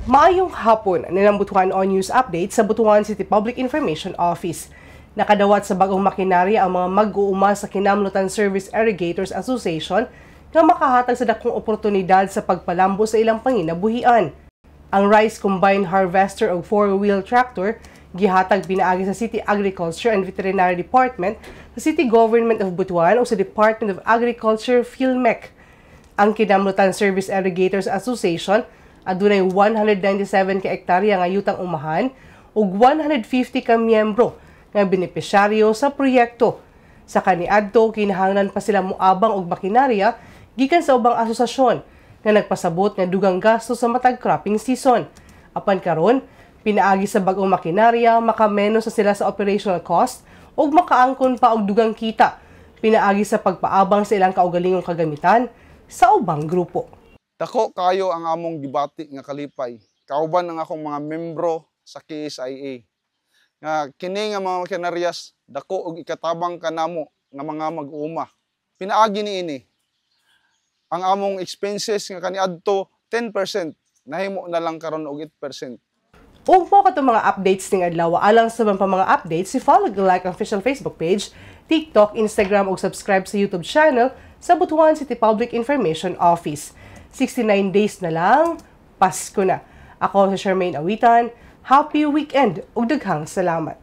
Maayong hapon ng Butuan On News Update sa Butuan City Public Information Office. Nakadawat sa bagong makinarya ang mga mag-uuma sa Kinamlutan Service Irrigators Association na makahatag sa dakong oportunidad sa pagpalambo sa ilang panginabuhian. Ang Rice Combined Harvester o 4-wheel tractor gihatag pinaagi sa City Agriculture and Veterinary Department, sa City Government of Butuan o sa Department of Agriculture PhilMec. Ang Kinamlutan Service Irrigators Association adunay 197 ka hektarya nga yutang umahan ug 150 ka miyembro nga benepisyaryo sa proyekto. Sa kaniadto kinahanglan pa sila moabang og makinarya gikan sa ubang asosasyon nga nagpasabot nga dugang gasto sa matag cropping season. Apan karon, pinaagi sa bag-ong makinarya makamenos sa sila sa operational cost ug makaangkon pa og dugang kita. Pinaagi sa pagpaabang sa ilang kaugalingong kagamitan sa ubang grupo. Dako kayo ang among gibati nga kalipay. Kauban ang akong mga membro sa KSIA. Nga kini nga mga makineryas dako og ikatabang kanamo nga mga mag-uuma. Pinaagi niini ang among expenses nga kaniadto 10%, nahimo na lang karon og 8%. Ug mo katong mga updates ning adlaw alang sa mga updates, follow the like ang official Facebook page, TikTok, Instagram ug subscribe sa YouTube channel sa Butuan City Public Information Office. 69 days na lang, Pasko na. Ako si Charmaine Awitan. Happy weekend ug daghang salamat.